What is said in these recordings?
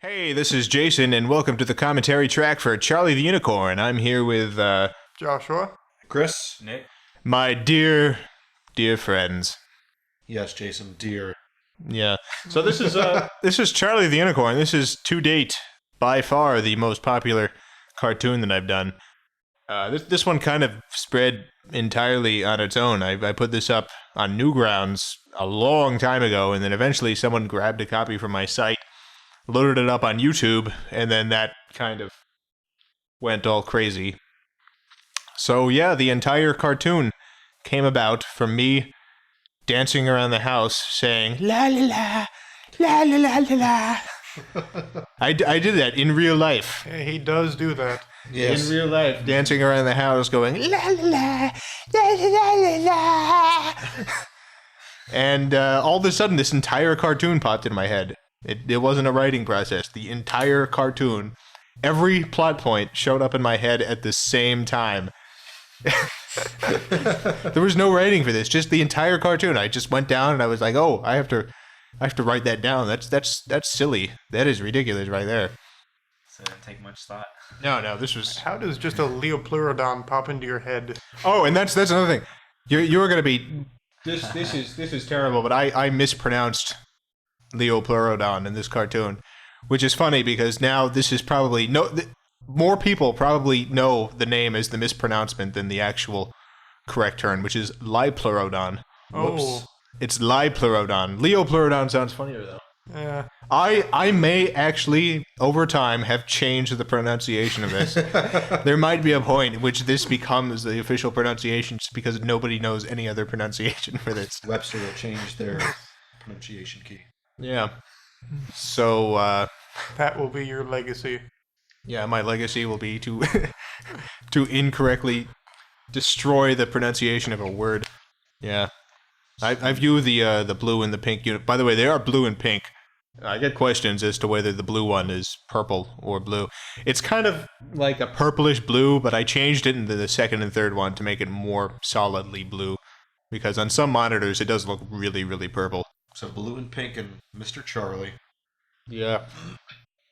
Hey, this is Jason, and welcome to the commentary track for Charlie the Unicorn. I'm here with, Joshua. Chris? Nick? my dear friends. Yes, Jason, dear. Yeah. So this is Charlie the Unicorn. This is, to date, by far the most popular cartoon that I've done. This one kind of spread entirely on its own. I put this up on Newgrounds a long time ago, and then eventually someone grabbed a copy from my site, loaded it up on YouTube, and then that kind of went all crazy. So yeah, the entire cartoon came about from me dancing around the house saying la la la la la la la la. I did that in real life. Yeah, he does do that. Yes. In real life, dancing around the house going la la la la la la la. And all of a sudden, this entire cartoon popped in my head. It wasn't a writing process. The entire cartoon, every plot point showed up in my head at the same time. There was no writing for this, just the entire cartoon. I just went down and I was like, "Oh, I have to write that down. That's silly. That is ridiculous right there." So it didn't take much thought. No, this was. How does just a Leopleurodon pop into your head? Oh, and that's another thing. You were gonna be. This is terrible, but I mispronounced Leopleurodon in this cartoon, which is funny because now this is probably more people probably know the name as the mispronouncement than the actual correct term, which is Lipleurodon. Oh. It's Lipleurodon. Leopleurodon sounds funnier though. Yeah. I may actually over time have changed the pronunciation of this. There might be a point in which this becomes the official pronunciation just because nobody knows any other pronunciation for this. Webster will change their pronunciation key. Yeah. So That will be your legacy. yeah, my legacy will be to to incorrectly destroy the pronunciation of a word. Yeah. I view the blue and the pink unit. By the way, they are blue and pink. I get questions as to whether the blue one is purple or blue. It's kind of like a purplish blue, but I changed it into the second and third one to make it more solidly blue. Because on some monitors, it does look really, really purple. So blue and pink and Mr. Charlie. Yeah.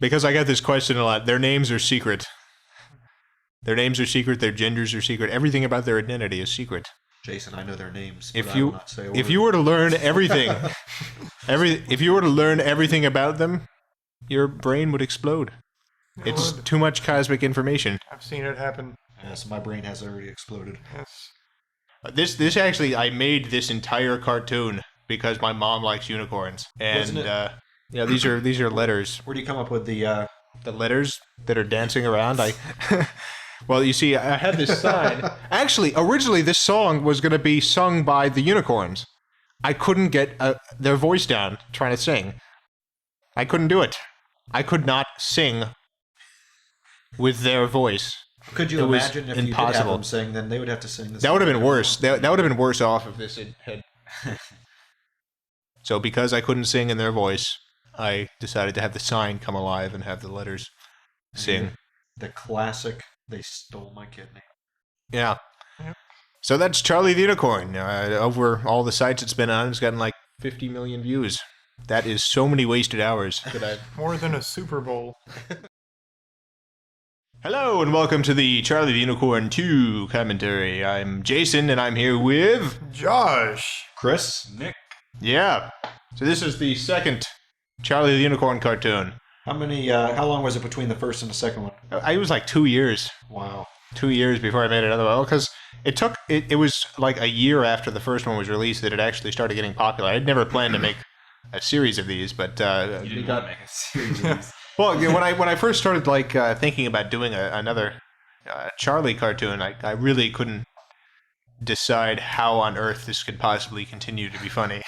Because I got this question a lot. Their names are secret. Their names are secret. Their genders are secret. Everything about their identity is secret. Jason, I know their names, but If I will you not say a word. if you were to learn everything, if you were to learn everything about them, your brain would explode. It's would. too much cosmic information. I've seen it happen. Yes, my brain has already exploded. Yes. This actually, I made this entire cartoon because my mom likes unicorns, and Wasn't it- yeah, these are letters. Where do you come up with the, The letters that are dancing around. Well, you see, I had this sign. Actually, originally, this song was going to be sung by the unicorns. I couldn't get their voice down trying to sing. I couldn't do it. I could not sing with their voice. could you It was imagine if you did have impossible. them sing, then they would have to sing this. That would have been worse. That would have been worse off if this had. So, because I couldn't sing in their voice, I decided to have the sign come alive and have the letters sing. The classic, they stole my kidney. Yeah. Yep. So that's Charlie the Unicorn. Over all the sites it's been on, it's gotten like 50 million views. That is so many wasted hours that I've... More than a Super Bowl. Hello and welcome to the Charlie the Unicorn 2 commentary. I'm Jason and I'm here with... Josh. Chris? Nick? Yeah. So this is the second Charlie the Unicorn cartoon. How long was it between the first and the second one? It was like 2 years. Wow. 2 years before I made another one. Because it was like a year after the first one was released that it actually started getting popular. I'd never planned to make a series of these, but You didn't want to make a series of these. well, when I first started thinking about doing another Charlie cartoon, I really couldn't decide how on earth this could possibly continue to be funny.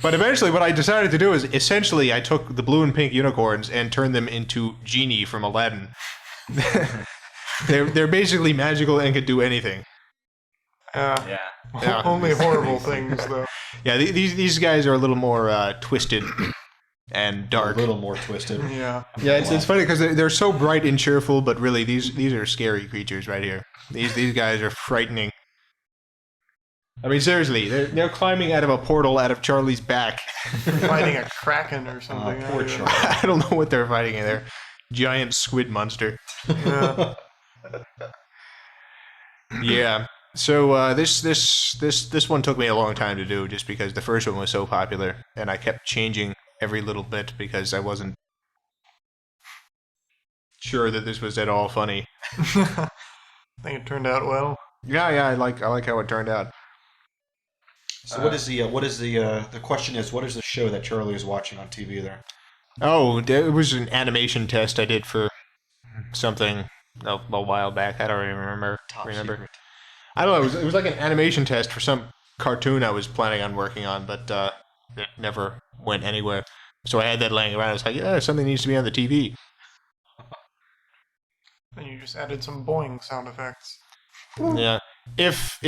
But eventually, what I decided to do is essentially I took the blue and pink unicorns and turned them into genie from Aladdin. They're basically magical and could do anything. Yeah. Yeah. Only horrible things, though. Yeah, these guys are a little more twisted and dark. A little more twisted. Yeah. Yeah, it's funny because they're so bright and cheerful, but really these are scary creatures right here. These guys are frightening. I mean, seriously, they're climbing out of a portal out of Charlie's back. Fighting a kraken or something. Poor Charlie. I don't know what they're fighting in there. Giant squid monster. Yeah. Yeah. So this one took me a long time to do, just because the first one was so popular, and I kept changing every little bit because I wasn't sure that this was at all funny. I think it turned out well. Yeah, I like how it turned out. So what is the question is, what is the show that Charlie is watching on TV there? Oh, it was an animation test I did for something a while back. I don't even remember. Secret. I don't know. It was like an animation test for some cartoon I was planning on working on, but it never went anywhere. So I had that laying around. I was like, yeah, something needs to be on the TV. And you just added some boing sound effects. Yeah. If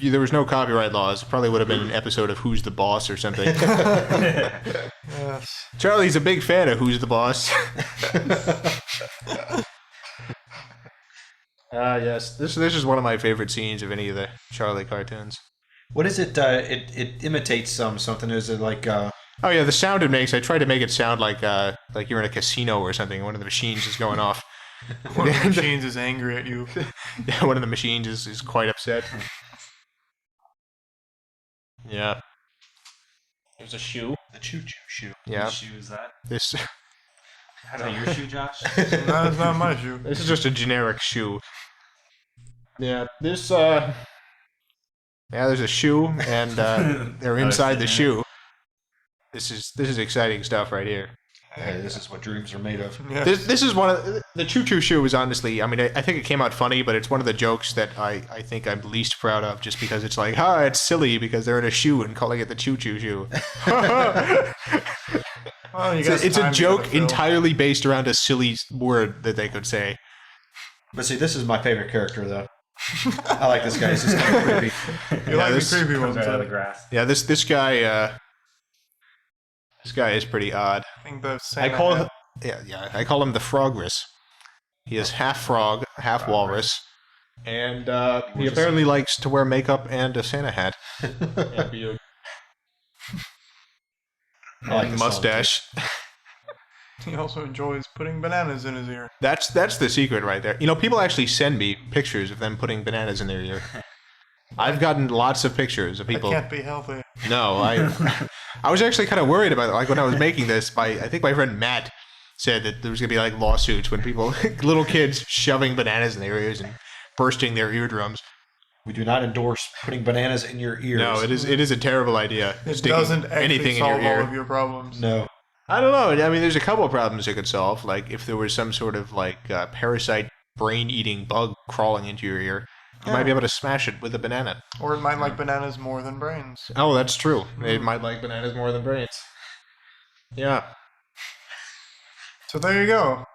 there was no copyright laws, it probably would have been an episode of Who's the Boss or something. Yes. Charlie's a big fan of Who's the Boss. Yes. This is one of my favorite scenes of any of the Charlie cartoons. What is it? It imitates something. Is it like? Oh yeah, the sound it makes. I tried to make it sound like you're in a casino or something. One of the machines is going off. One of the machines is angry at you. Yeah, one of the machines is quite upset. Yeah. There's a shoe. The choo-choo shoe. Yeah. Whose shoe is that? This Is that your shoe, Josh? No, it's not my shoe. this is just a generic shoe. Yeah. This yeah, there's a shoe and they're inside the shoe. This is exciting stuff right here. Hey, this is what dreams are made of. Yeah. This is one of the choo-choo shoe is honestly, I mean, I think it came out funny, but it's one of the jokes that I think I'm least proud of, just because it's like, it's silly because they're in a shoe and calling it the choo-choo shoe. Well, you got It's a time to joke go to Phil. entirely based around a silly word that they could say. But see, this is my favorite character, though. I like this guy. He's just kind of creepy. You like this the creepy ones, Comes out of huh? the grass. Yeah, this guy is pretty odd. I think the I Santa call hat. him I call him the Frogress. He is half frog, half walrus, and he apparently likes to wear makeup and a Santa hat. And beard. I like this song, Mustache. He also enjoys putting bananas in his ear. That's the secret right there. You know, people actually send me pictures of them putting bananas in their ear. I've gotten lots of pictures of That people. can't be healthy. No, I was actually kind of worried about it. Like when I was making this, I think my friend Matt said that there was gonna be like lawsuits when people, little kids, shoving bananas in their ears and bursting their eardrums. We do not endorse putting bananas in your ears. No, it is a terrible idea. It sticking doesn't actually anything in solve your all ear. of your problems. No. I don't know. I mean, there's a couple of problems it could solve. Like if there was some sort of like parasite brain-eating bug crawling into your ear, you might be able to smash it with a banana. Or it might like bananas more than brains. Oh, that's true. It might like bananas more than brains. Yeah. So there you go.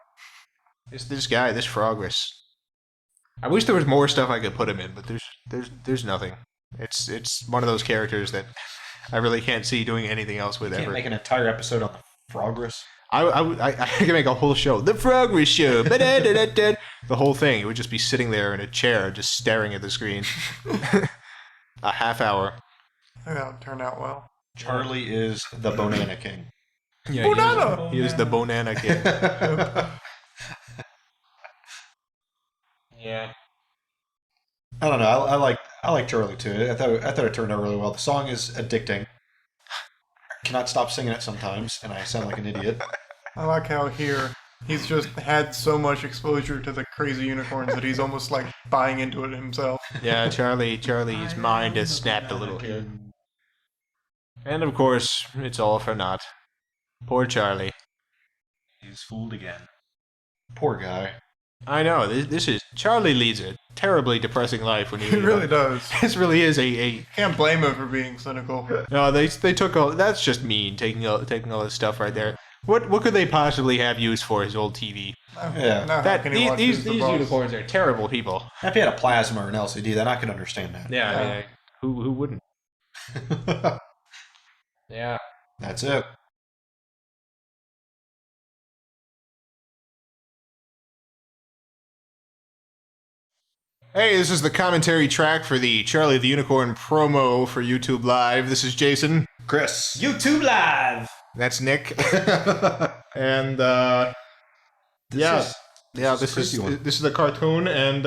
This guy, this Frogress. I wish there was more stuff I could put him in, but there's nothing. It's one of those characters that I really can't see doing anything else with Can't ever. make an entire episode on the Frogress. I could make a whole show. The Frogress Show. Ba-da-da-da-da. The whole thing. It would just be sitting there in a chair, just staring at the screen. A half hour. I think that would turn out well. Charlie is the Banana King. Yeah, Banana! He is the Banana King. Yeah. I don't know. I like Charlie too. I thought it turned out really well. The song is addicting. I cannot stop singing it sometimes, and I sound like an idiot. I like how here he's just had so much exposure to the crazy unicorns that he's almost like buying into it himself. Yeah, Charlie's mind has snapped a little here. And of course, it's all for naught. Poor Charlie. He was fooled again. Poor guy. I know, this is... Charlie leads a terribly depressing life when he... He really does. This really is a... Can't blame him for being cynical. No, they took all... That's just mean, taking all this stuff right there. What could they possibly have used for his old TV? Yeah. Now how That can he watch these Who's the Boss? unicorns are terrible people. If he had a plasma or an LCD, then I could understand that. Yeah, I mean, who wouldn't? Yeah. That's it. Hey, this is the commentary track for the Charlie the Unicorn promo for YouTube Live. This is Jason. Chris. YouTube Live! That's Nick. And, This this crazy one. is the cartoon, and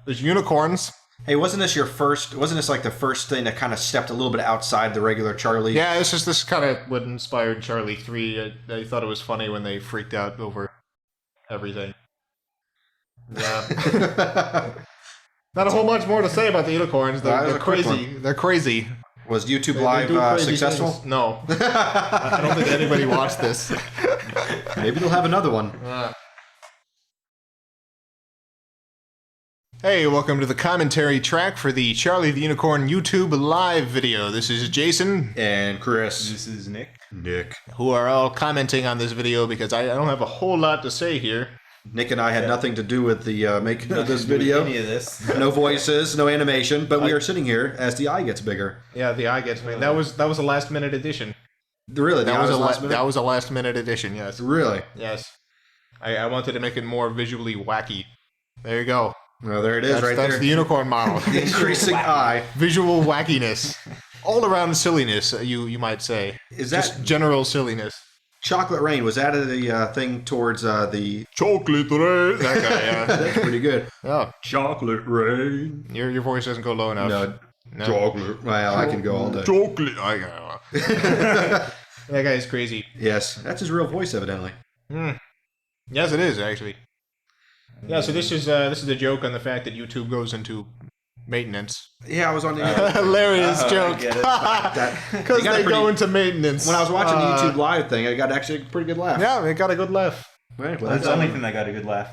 there's unicorns. Hey, wasn't this like the first thing that kind of stepped a little bit outside the regular Charlie? Yeah, this kind of what inspired Charlie 3. I thought it was funny when they freaked out over everything. Yeah. Not a whole much more to say about the unicorns. They're crazy. They're crazy. Was YouTube They Live do crazy successful? things. No. I don't think anybody watched this. Maybe they'll have another one. Hey, welcome to the commentary track for the Charlie the Unicorn YouTube Live video. This is Jason, And Chris. This is Nick. Nick. who are all commenting on this video because I don't have a whole lot to say here. Nick and I had nothing to do with the making of this video. Any of this. No voices, no animation, but we are sitting here as the eye gets bigger. Yeah, the eye gets me. That was a last minute addition. Really? That was last minute? that was a last minute addition. Yes. Really? Yes. I wanted to make it more visually wacky. There you go. Well, there it is, That's there. the unicorn model. The increasing eye. Visual wackiness. All around silliness, you might say. Is that Just general silliness. Chocolate Rain? Was that a thing towards the... Chocolate rain. That guy, yeah. That's pretty good. Oh, Chocolate Rain. your voice doesn't go low enough. No. Chocolate. Well, I can go all day. Chocolate. That guy's crazy. Yes, that's his real voice, evidently. Yes, it is actually. Yeah, so this is a joke on the fact that YouTube goes into maintenance. Yeah, I was on the... Hilarious joke. I get it. Because they go into maintenance. When I was watching the YouTube Live thing, I got actually a pretty good laugh. Yeah, they got a good laugh. Right, well, That's the only thing that got a good laugh.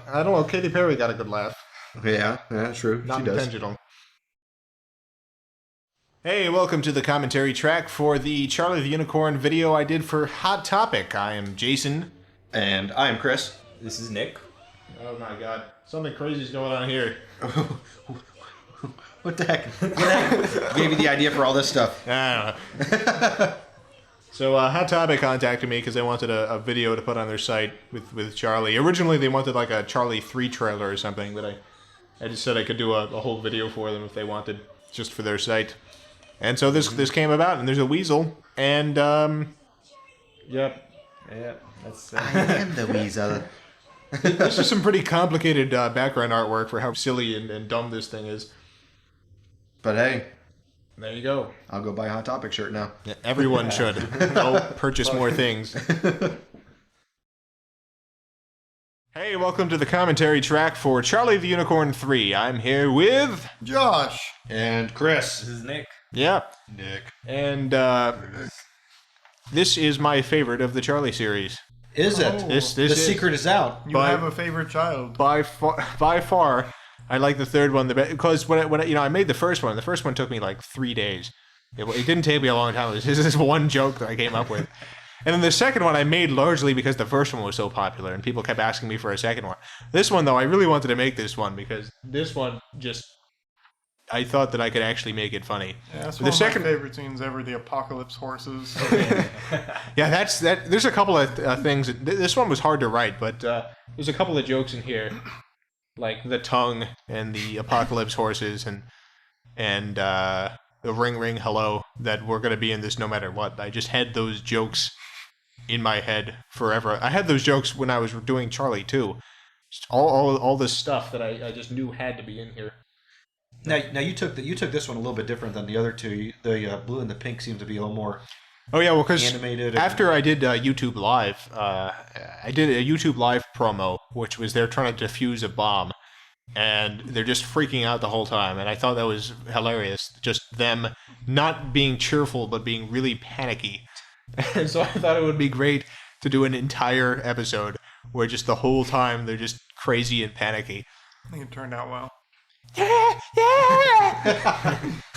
I don't know. Katy Perry got a good laugh. yeah, true. Not she does. intentional. Hey, welcome to the commentary track for the Charlie the Unicorn video I did for Hot Topic. I am Jason. And I am Chris. This is Nick. Oh my god. Something crazy is going on here. What the heck? Gave you the idea for all this stuff. I don't know. So Hot Topic contacted me because they wanted a video to put on their site with Charlie. Originally they wanted like a Charlie 3 trailer or something, but I just said I could do a whole video for them if they wanted, just for their site. And so this came about, and there's a weasel, and yep. Yeah, that's. I am the weasel. This is some pretty complicated background artwork for how silly and dumb this thing is. But hey, There you go. I'll go buy a Hot Topic shirt now. Yeah, everyone should. Go purchase more things. Hey, welcome to the commentary track for Charlie the Unicorn 3. I'm here with... Josh. And Chris. This is Nick. Yeah. Nick. And this is my favorite of the Charlie series. Is it? Oh. This The is secret is out. You By- have a favorite child. by far. I like the third one the best because when I made the first one took me like 3 days. It didn't take me a long time. It was just this one joke that I came up with. And then the second one I made largely because the first one was so popular and people kept asking me for a second one. This one, though, I really wanted to make this one because this one just... I thought that I could actually make it funny. Yeah, that's The one second- of my favorite scenes ever, the apocalypse horses. Yeah, that's that. There's a couple of things. This one was hard to write, but there's a couple of jokes in here, like the tongue and the apocalypse horses and the ring ring hello that were going to be in this no matter what. I just had those jokes in my head forever. I had those jokes when I was doing Charlie too. Just all this stuff that I just knew had to be in here. Now you took this one a little bit different than the other two. The blue and the pink seem to be a little more Oh yeah, well, because animated. after I did YouTube Live, I did a YouTube Live promo, which was they're trying to defuse a bomb, and they're just freaking out the whole time, and I thought that was hilarious. Just them not being cheerful, but being really panicky. And so I thought it would be great to do an entire episode where just the whole time they're just crazy and panicky. I think it turned out well.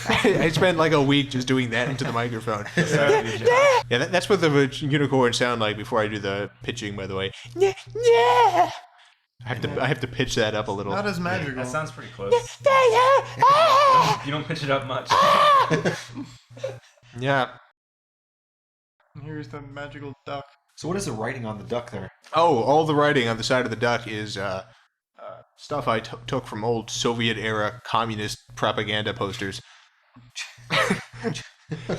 I spent like a week just doing that into the microphone. Yeah, that's what the unicorns sound like before I do the pitching, by the way. I have to pitch that up a little. Not as magical. That sounds pretty close. You don't pitch it up much. Yeah. And here's the magical duck. So what is the writing on the duck there? Oh, all the writing on the side of the duck is stuff I took from old Soviet-era communist propaganda posters.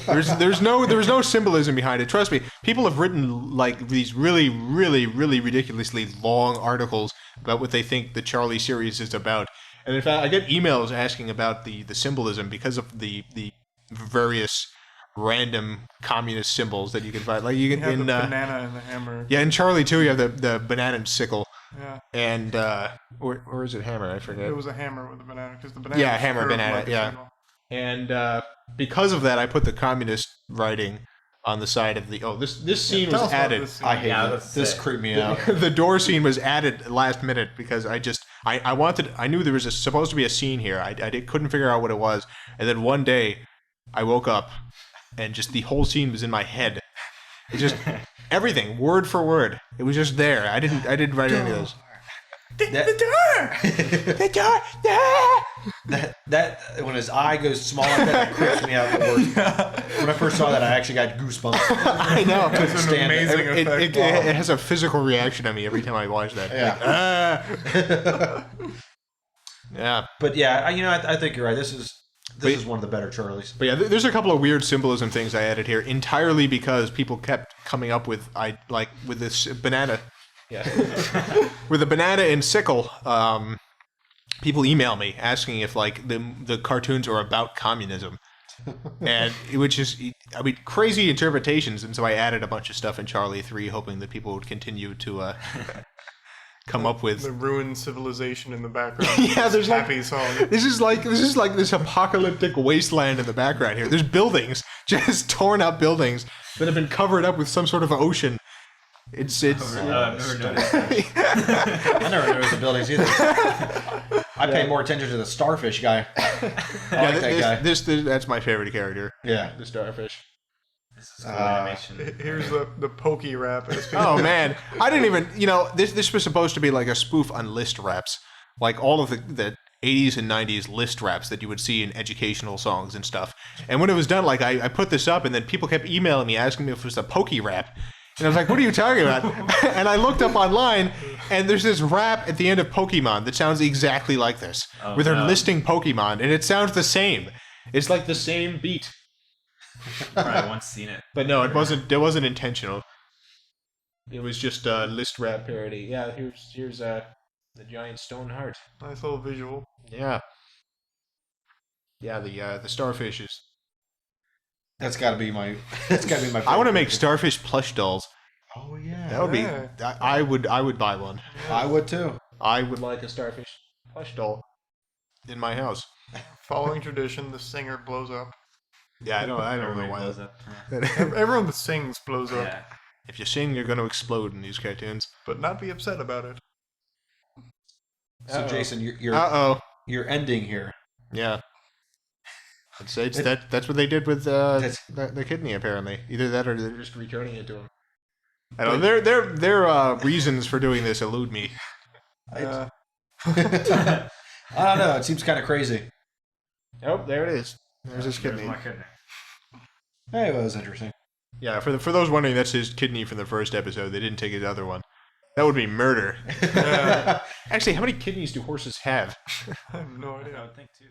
There was no symbolism behind it. Trust me, people have written like these really, really, really ridiculously long articles about what they think the Charlie series is about. And in fact, I get emails asking about the symbolism because of the various random communist symbols that you can find. Like you You can have in the banana and the hammer. yeah, in Charlie too, you have the banana and sickle. Yeah. And or is it hammer? I forget. It was a hammer with a banana because the banana. Yeah, hammer, curved banana, like a yeah. signal. And because of that, I put the communist writing on the side of the. Oh, this scene Tell was us about added. this scene. I hate Yeah, it. that's This it. creeped me out. The door scene was added last minute because I knew there was supposed to be a scene here. I couldn't figure out what it was, and then one day I woke up and just the whole scene was in my head. It just everything word for word. It was just there. I didn't write any of those. The door. That when his eye goes small like that creeps me out the worst. When I first saw that, I actually got goosebumps. I know. It's an stand it. amazing effect. It has a physical reaction on me every time I watch that. Yeah. Like, yeah. But yeah, I think you're right. This is one of the better Charlies. But yeah, there's a couple of weird symbolism things I added here entirely because people kept coming up with with this banana. Yeah. With a banana and sickle, people email me asking if like the cartoons are about communism. And it was just, crazy interpretations, and so I added a bunch of stuff in Charlie 3 hoping that people would continue to come up with The ruined civilization in the background. Yeah, there's like- happy song. This is like this apocalyptic wasteland in the background here. There's buildings, just torn up buildings that have been covered up with some sort of ocean. It's I've never noticed that. I never noticed the buildings either. I pay more attention to the starfish guy. I like that guy. That's my favorite character. Yeah. The starfish. This is cool animation. Here's the pokey rap. Oh man, I didn't even. This was supposed to be like a spoof on list raps, like all of the 80s and 90s list raps that you would see in educational songs and stuff. And when it was done, like I put this up, and then people kept emailing me asking me if it was a pokey rap. And I was like, what are you talking about? And I looked up online, and there's this rap at the end of Pokemon that sounds exactly like this, where they're listing Pokemon, and it sounds the same. It's like the same beat. I once seen it. But no, it wasn't intentional. It was just a list rap parody. Yeah, here's the giant stone heart. Nice little visual. Yeah. Yeah, the starfishes. That's got to be my. That's got to be my. I want to make starfish plush dolls. Oh yeah. That would be. Yeah. I would buy one. I would too. I would like a starfish plush doll in my house. Following tradition, the singer blows up. Yeah, I don't know Everybody why. blows up. Everyone that sings blows up, Yeah. If you sing, you're going to explode in these cartoons. but not be upset about it. So Uh-oh. Jason, you're Uh-oh. ending here. Yeah. That's what they did with the kidney, apparently. Either that or they're just returning it to him. I don't know. Their reasons for doing this elude me. Uh, I don't know. It seems kind of crazy. Oh, there it is. There's his There's kidney. my kidney. Hey, well, that was interesting. Yeah, for those wondering, that's his kidney from the first episode. They didn't take his other one. That would be murder. Actually, how many kidneys do horses have? I have no idea. I would think too.